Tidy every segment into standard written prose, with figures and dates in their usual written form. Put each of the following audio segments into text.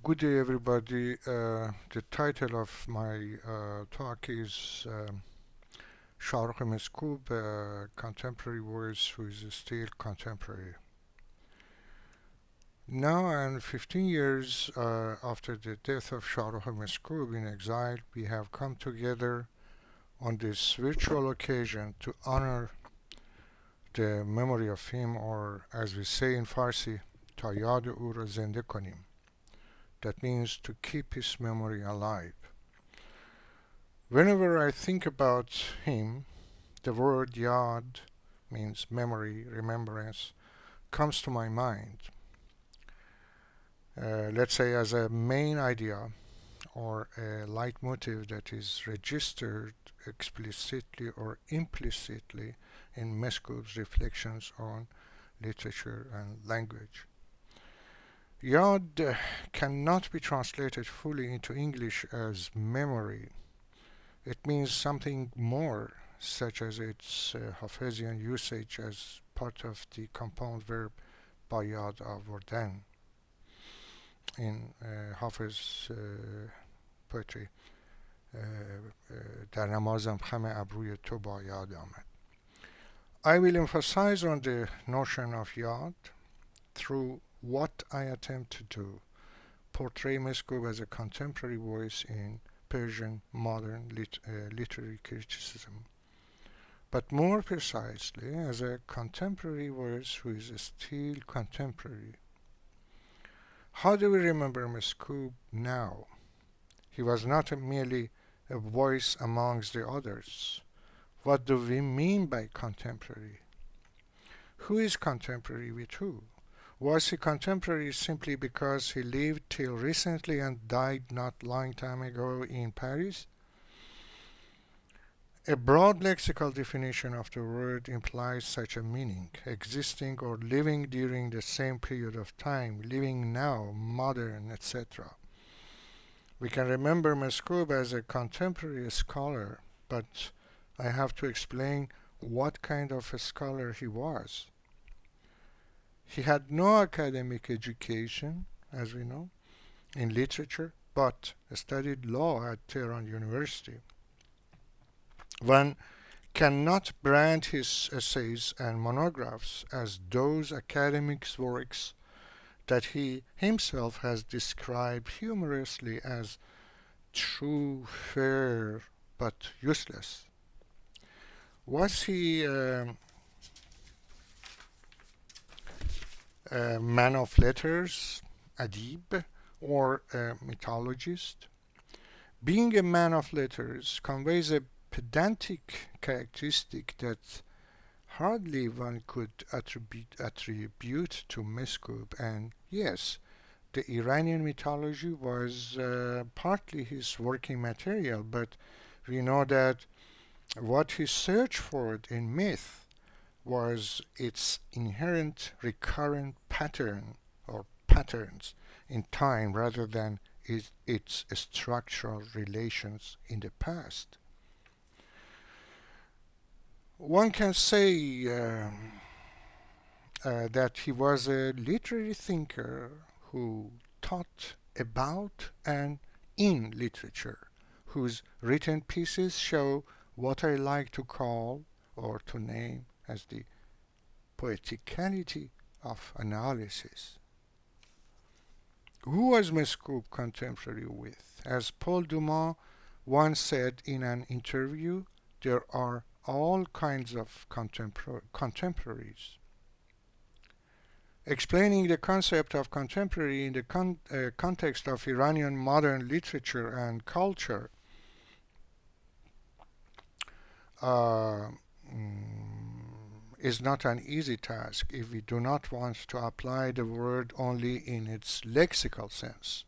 Good day, everybody. The title of my talk is Meskoob, contemporary voice who is still contemporary. Now, and 15 years after the death of Meskoob in exile, we have come together on this virtual occasion to honor the memory of him, or as we say in Farsi, ta yad o ra zinde konim. That means to keep his memory alive. Whenever I think about him, the word yad means memory, remembrance, comes to my mind. Let's say as a main idea or a leitmotif that is registered explicitly or implicitly in Meskoob's reflections on literature and language. Yad cannot be translated fully into English as memory. It means something more, such as its Hafezian usage as part of the compound verb bayad avordan in Hafez poetry. در نمازم خم ابروی تو با یاد آمد. I will emphasize on the notion of yad through what I attempt to do, portray Meskoob as a contemporary voice in Persian modern literary criticism, but more precisely as a contemporary voice who is still contemporary. How do we remember Meskoob now? He was not merely a voice amongst the others. What do we mean by contemporary? Who is contemporary with who? Was he contemporary simply because he lived till recently and died not long time ago in Paris? A broad lexical definition of the word implies such a meaning, existing or living during the same period of time, living now, modern, etc. We can remember Meskoob as a contemporary scholar, but I have to explain what kind of a scholar he was. He had no academic education, as we know, in literature, but studied law at Tehran University. One cannot brand his essays and monographs as those academic works that he himself has described humorously as true, fair, but useless. Was he a man of letters, adib, or a mythologist? Being a man of letters conveys a pedantic characteristic that hardly one could attribute to Meskoob, and yes, the Iranian mythology was partly his working material, but we know that what he searched for in myth was its inherent recurrent pattern or patterns in time rather than its structural relations in the past. One can say that he was a literary thinker who thought about and in literature, whose written pieces show what I like to call or to name as the poeticality of analysis. Who was Meskoob contemporary with? As Paul Dumas once said in an interview, there are all kinds of contemporaries. Explaining the concept of contemporary in the context of Iranian modern literature and culture is not an easy task if we do not want to apply the word only in its lexical sense.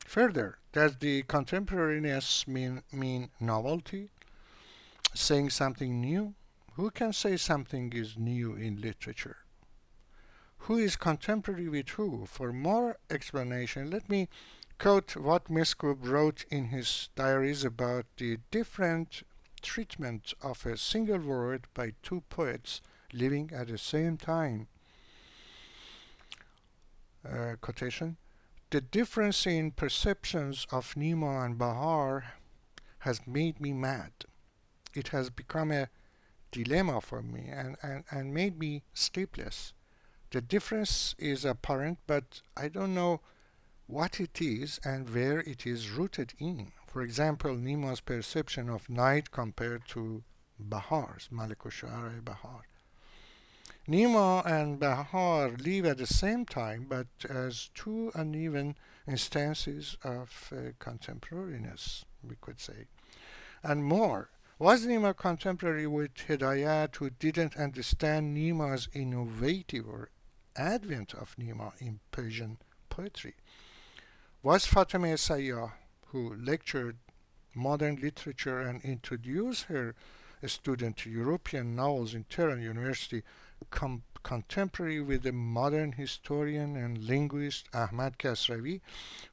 Further, does the contemporaneous mean novelty? Saying something new? Who can say something is new in literature? Who is contemporary with who? For more explanation, let me quote what Meskoob wrote in his diaries about the different treatment of a single word by two poets living at the same time quotation, the difference in perceptions of Nima and Bahar has made me mad. It has become a dilemma for me and made me sleepless. The difference is apparent, but I don't know what it is and where it is rooted in. For example, Nima's perception of night compared to Bahar's, Malik al Bahar. Nima and Bahar live at the same time, but as two uneven instances of contemporaneous, we could say. And more, was Nima contemporary with Hidayat, who didn't understand Nima's innovative or advent of Nima in Persian poetry? Was Fatemeh Sayyah, who lectured modern literature and introduced her student to European novels in Tehran University, contemporary with the modern historian and linguist Ahmad Kasravi,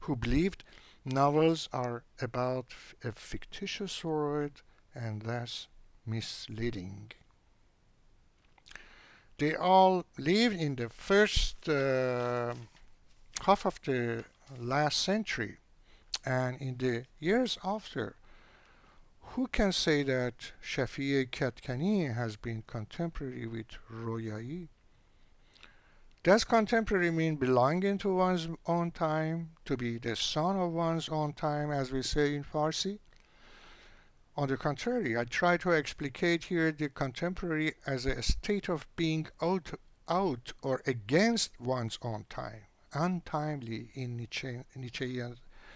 who believed novels are about a fictitious world and thus misleading? They all lived in the first half of the last century, and in the years after, who can say that Shafi'i Katkani has been contemporary with Royai? Does contemporary mean belonging to one's own time, to be the son of one's own time, as we say in Farsi? On the contrary, I try to explicate here the contemporary as a state of being out or against one's own time, untimely in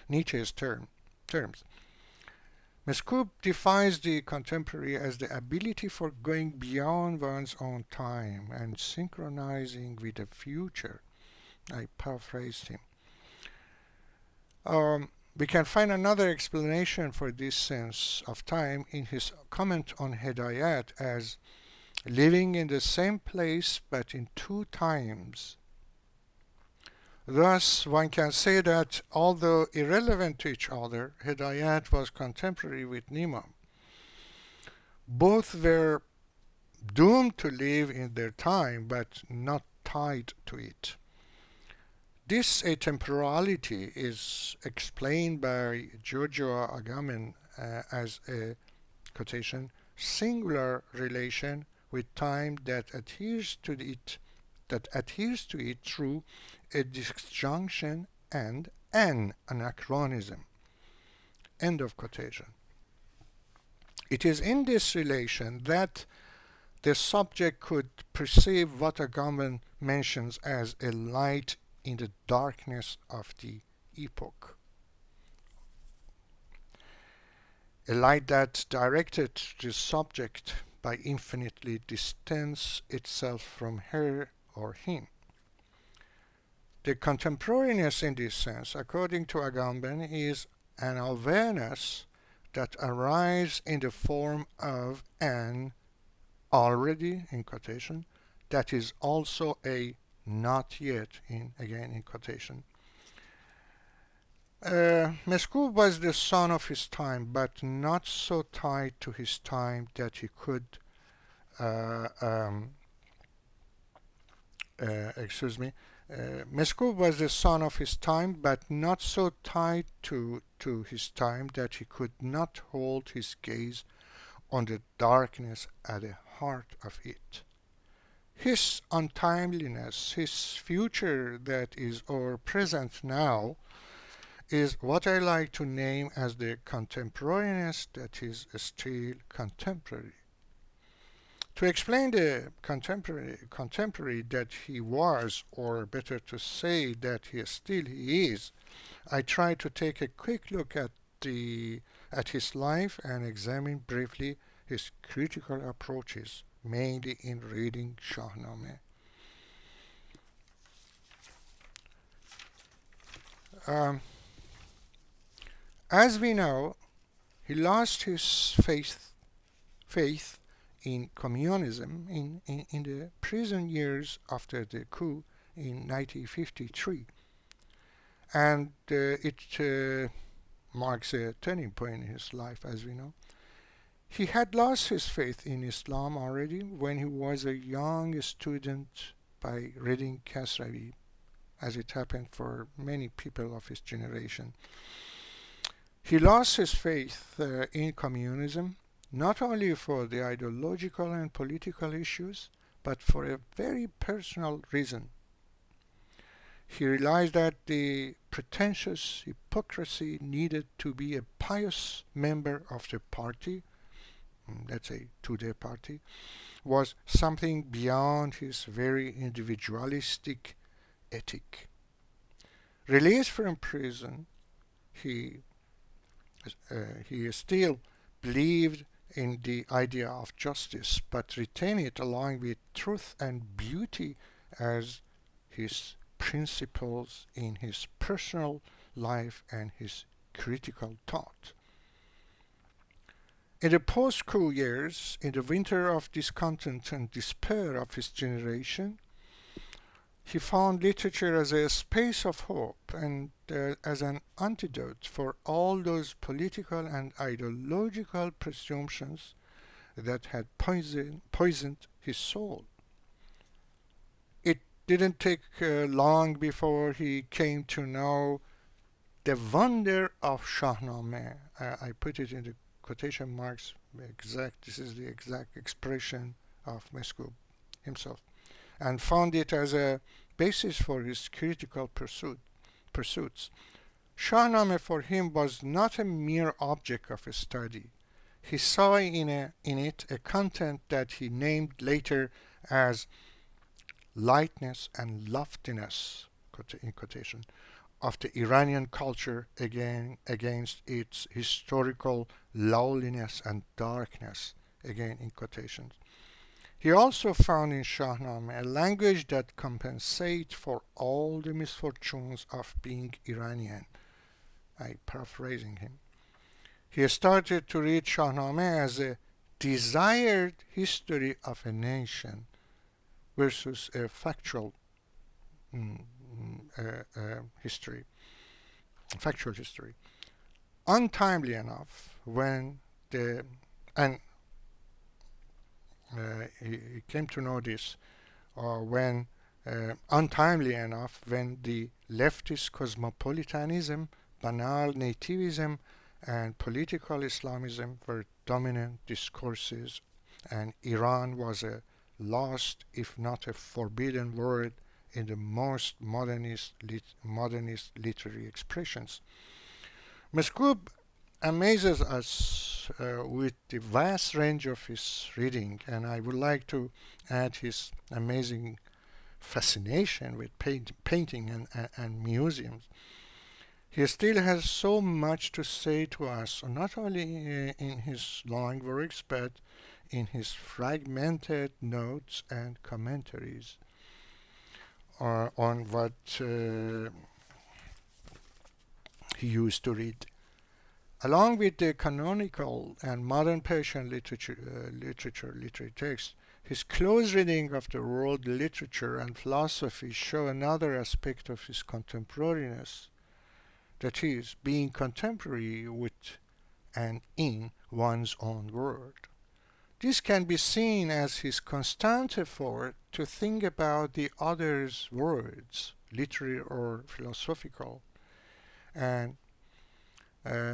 Nietzsche's terms. Meskoob defines the contemporary as the ability for going beyond one's own time and synchronizing with the future. I paraphrased him. We can find another explanation for this sense of time in his comment on Hidayat as living in the same place but in two times. Thus, one can say that although irrelevant to each other, Hidayat was contemporary with Nima. Both were doomed to live in their time, but not tied to it. This atemporality is explained by Giorgio Agamben as a quotation singular relation with time that adheres to it through a disjunction and an anachronism. End of quotation. It is in this relation that the subject could perceive what Agamben mentions as a light in the darkness of the epoch. A light that directed the subject by infinitely distance itself from her or him. The contemporaneous in this sense, according to Agamben, is an awareness that arises in the form of an already, in quotation, that is also a not yet, again in quotation. Meskoob was the son of his time, but not so tied to his time that he could Meskoob was the son of his time, but not so tied to his time that he could not hold his gaze on the darkness at the heart of it. His untimeliness, his future that is our present now, is what I like to name as the contemporaneous that is still contemporary. To explain the contemporary that he was, or better to say that he still is, I try to take a quick look at his life and examine briefly his critical approaches, mainly in reading Shahnameh. As we know, he lost his faith in communism in the prison years after the coup in 1953, and it marks a turning point in his life, as we know. He had lost his faith in Islam already when he was a young student by reading Kasravi as it happened for many people of his generation. He lost his faith in communism, not only for the ideological and political issues, but for a very personal reason. He realized that the pretentious hypocrisy needed to be a pious member of the party, let's say Tudeh party, was something beyond his very individualistic ethic. Released from prison, he still believed in the idea of justice, but retained it along with truth and beauty as his principles in his personal life and his critical thought. In the post-coup years, in the winter of discontent and despair of his generation, he found literature as a space of hope and as an antidote for all those political and ideological presumptions that had poisoned his soul. It didn't take long before he came to know the wonder of Shahnameh. I put it in the quotation marks. This is the exact expression of Meskoob himself, and found it as a basis for his critical pursuits. Shahnameh for him was not a mere object of study. He saw in it a content that he named later as lightness and loftiness, in quotation, of the Iranian culture against its historical lowliness and darkness, again in quotations. He also found in Shahnameh a language that compensates for all the misfortunes of being Iranian. I'm paraphrasing him. He started to read Shahnameh as a desired history of a nation versus a factual history. Untimely enough, he came to know this when untimely enough when the leftist cosmopolitanism, banal nativism, and political Islamism were dominant discourses, and Iran was a lost, if not a forbidden word in the most modernist literary expressions. Meskoob amazes us with the vast range of his reading, and I would like to add his amazing fascination with painting and museums. He still has so much to say to us, not only in his long works, but in his fragmented notes and commentaries on what he used to read. Along with the canonical and modern Persian literary texts, his close reading of the world literature and philosophy show another aspect of his contemporariness, that is, being contemporary with and in one's own world. This can be seen as his constant effort to think about the other's words, literary or philosophical, and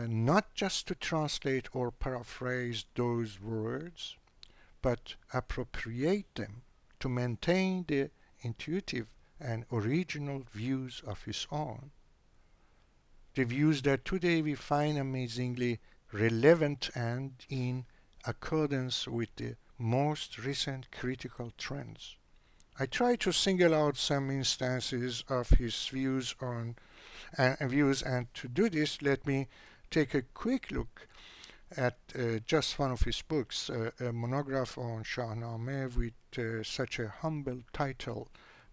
not just to translate or paraphrase those words, but appropriate them to maintain the intuitive and original views of his own. The views that today we find amazingly relevant and in accordance with the most recent critical trends. I try to single out some instances of his views, and to do this, let me take a quick look at just one of his books, a monograph on Shahnameh with such a humble title,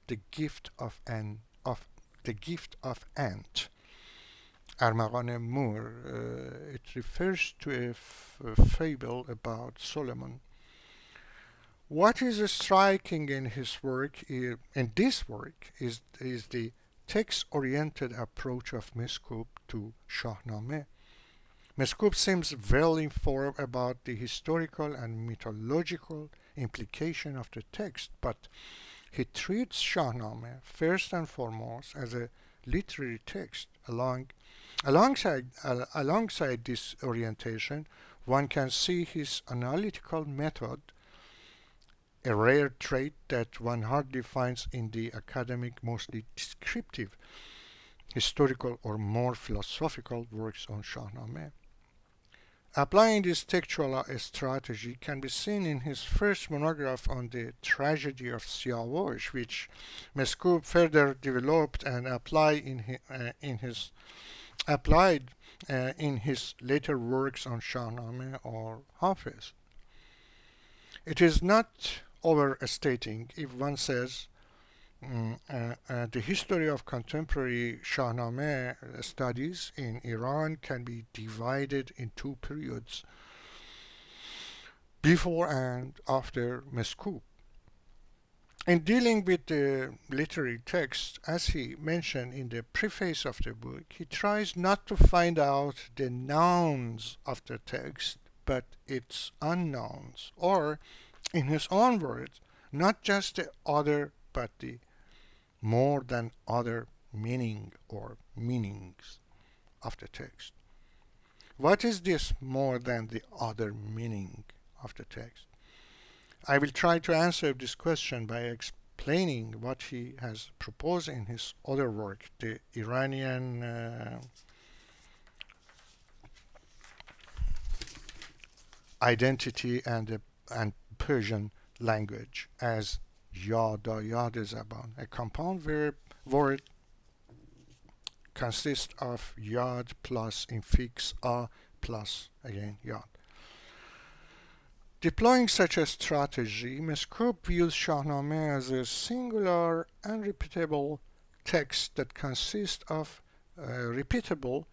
"The Gift of Ant." Armaghan Moor. It refers to a fable about Solomon. What is striking in this work, is the text-oriented approach of Meskoob to Shahnameh. Meskoob seems well informed about the historical and mythological implication of the text, but He treats Shahnameh first and foremost as a literary text. Alongside this orientation, one can see his analytical method, a rare trait that one hardly finds in the academic, mostly descriptive, historical or more philosophical works on Shahnameh. Applying this textual strategy can be seen in his first monograph on the tragedy of Siyavush, which Meskoob further developed and applied in his later works on Shahnameh or Hafez. It is not overstating if one says the history of contemporary Shahnameh studies in Iran can be divided in two periods, before and after Meskoob. In dealing with the literary text, as he mentioned in the preface of the book, he tries not to find out the nouns of the text, but its unknowns, or, in his own words, not just the other, but the more than other meaning or meanings of the text. What is this more than the other meaning of the text? I will try to answer this question by explaining what he has proposed in his other work, the Iranian identity and Persian language as yad zaban, a compound verb word consists of yad plus infix a plus again yad. Deploying such a strategy, Meskoob views Shahnameh as a singular, unrepeatable text that consists of repeatable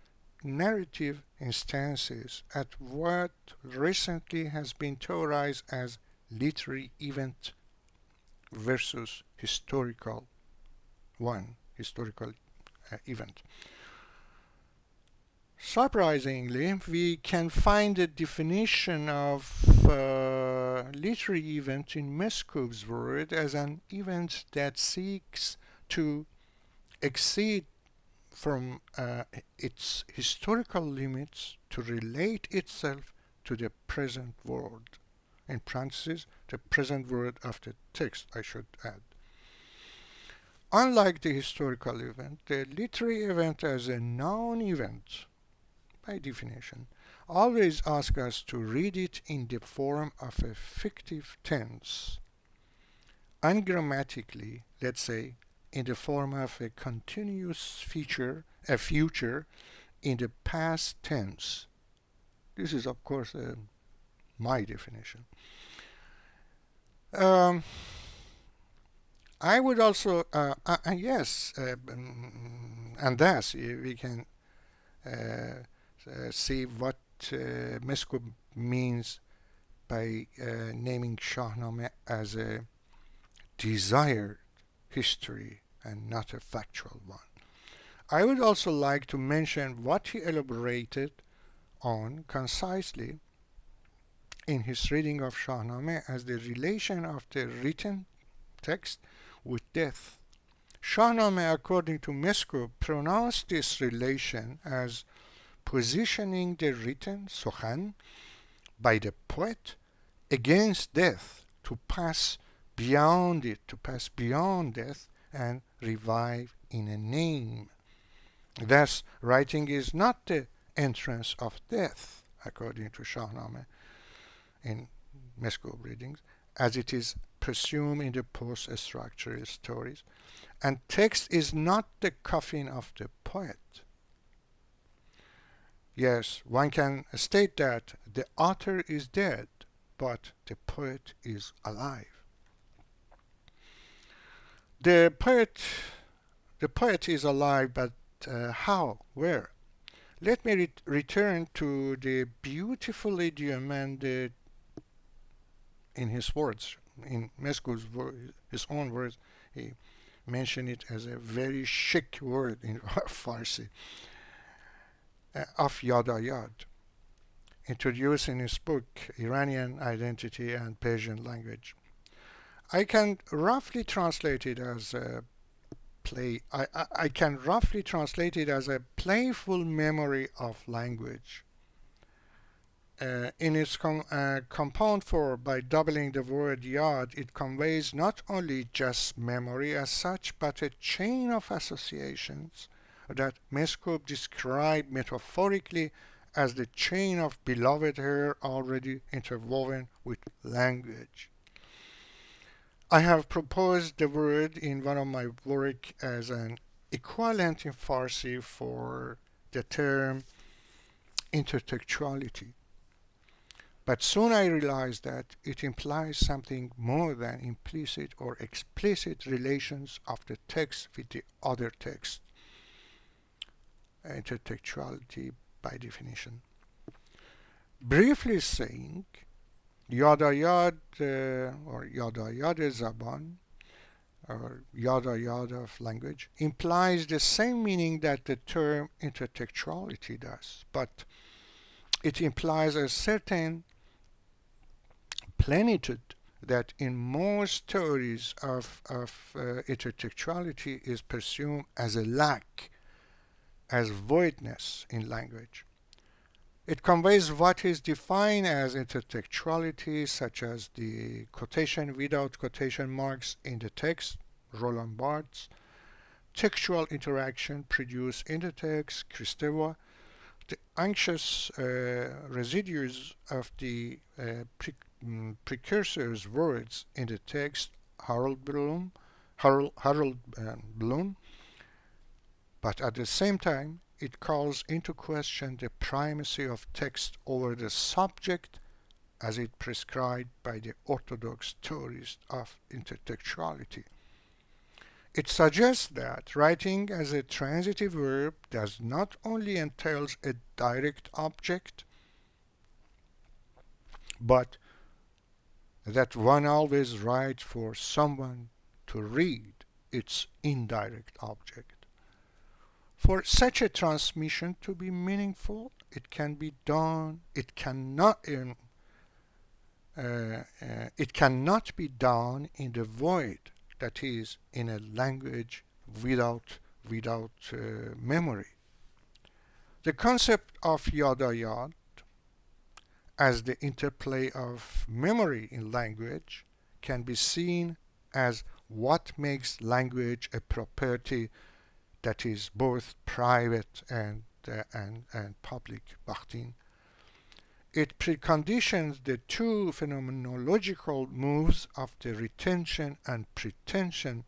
narrative instances at what recently has been theorized as literary event versus historical event. Surprisingly, we can find a definition of literary event in Meskoob's word as an event that seeks to exceed from its historical limits to relate itself to the present world. In parentheses, the present word of the text, I should add. Unlike the historical event, the literary event as a noun event, by definition, always asks us to read it in the form of a fictive tense. Ungrammatically, let's say, in the form of a continuous future in the past tense. This is, of course, my definition. I would also, yes, and thus we can see what Meskoob means by naming Shahnameh as a desired history and not a factual one. I would also like to mention what he elaborated on concisely in his reading of Shahnameh as the relation of the written text with death. Shahnameh, according to Meskoob, pronounced this relation as positioning the written sukhan by the poet against death, to pass beyond it, to pass beyond death and revive in a name. Thus, writing is not the entrance of death, according to Shahnameh in Meskoob readings, as it is presumed in the post-structural stories, and text is not the coffin of the poet. Yes, one can state that the author is dead, but the poet is alive. The poet is alive, but how? Where? Let me return to the beautiful idiom and in his words, in Meskoob's his own words, he mentioned it as a very chic word in Farsi, of yad, introduced in his book Iranian Identity and Persian Language. I can roughly translate it as a I can roughly translate it as a playful memory of language. In its compound form, by doubling the word yad, it conveys not only just memory as such, but a chain of associations that Meskoob described metaphorically as the chain of beloved hair already interwoven with language. I have proposed the word in one of my work as an equivalent in Farsi for the term intertextuality. But soon I realized that it implies something more than implicit or explicit relations of the text with the other text. Intertextuality by definition. Briefly saying, yadayad or yadayad zaban or yadayad of language implies the same meaning that the term intertextuality does, but it implies a certain plenitude that in most theories of intertextuality is presumed as a lack, as voidness in language. It conveys what is defined as intertextuality, such as the quotation without quotation marks in the text, Roland Barthes, textual interaction produced in the text, Kristeva, the anxious residues of the precursors words in the text, Harold Bloom, but at the same time it calls into question the primacy of text over the subject as it prescribed by the orthodox theorists of intertextuality. It suggests that writing as a transitive verb does not only entails a direct object, but that one always writes for someone to read its indirect object. For such a transmission to be meaningful, it cannot be done in the void, that is, in a language without memory. The concept of yadayad as the interplay of memory in language can be seen as what makes language a property that is both private and public. Bachtin. It preconditions the two phenomenological moves of the retention and pretension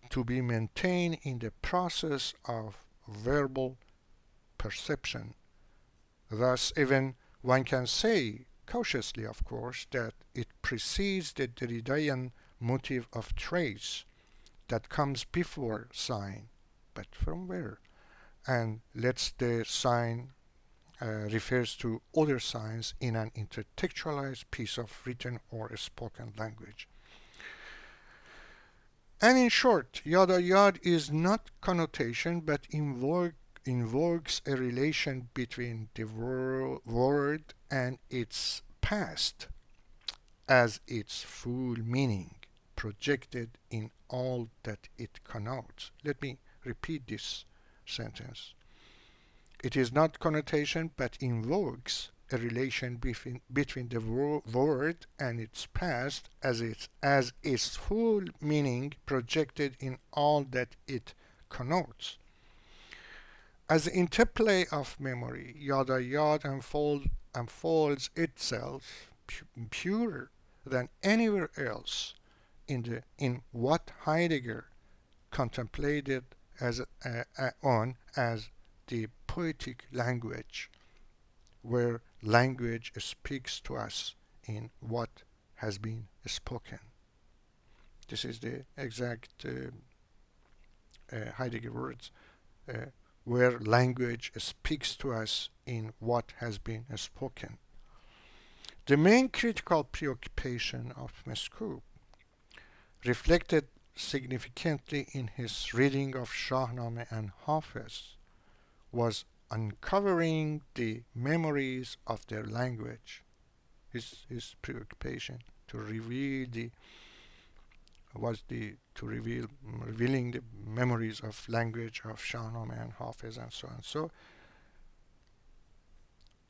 to be maintained in the process of verbal perception. Thus, even one can say, cautiously of course, that it precedes the Derridean motive of trace that comes before sign, but from where? And lets the sign refers to other signs in an intertextualized piece of written or spoken language. And in short, yada is not connotation but invokes a relation between the word and its past as its full meaning projected in all that it connotes. Let me repeat this sentence. It is not connotation but invokes a relation between the word and its past as its full meaning projected in all that it connotes. As the interplay of memory, yad unfolds itself purer than anywhere else in what Heidegger contemplated as the poetic language, where language speaks to us in what has been spoken. This is the exact Heidegger words, where language speaks to us in what has been spoken. The main critical preoccupation of Meskoob, reflected significantly in his reading of Shahnameh and Hafez, was uncovering the memories of their language. His preoccupation to reveal the was revealing the memories of language of Shahnameh and Hafez and so on. So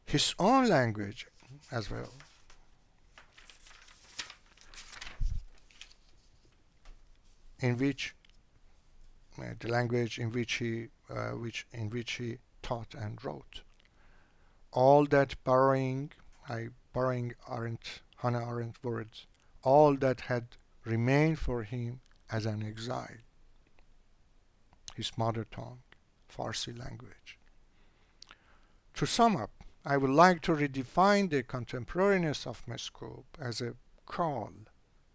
his own language as well in which the language in which he taught and wrote. All that borrowing aren't Hannah Arendt words, all that had remained for him as an exile, his mother tongue, Farsi language. To sum up, I would like to redefine the contemporaneous of Meskoob as a call,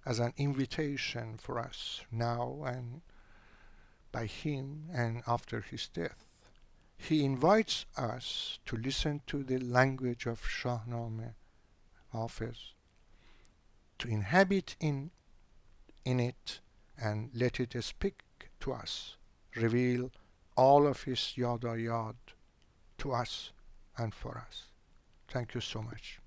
as an invitation for us now and by him and after his death. He invites us to listen to the language of Shahnameh, Hafez, to inhabit in it and let it speak to us, reveal all of his yad to us and for us. Thank you so much.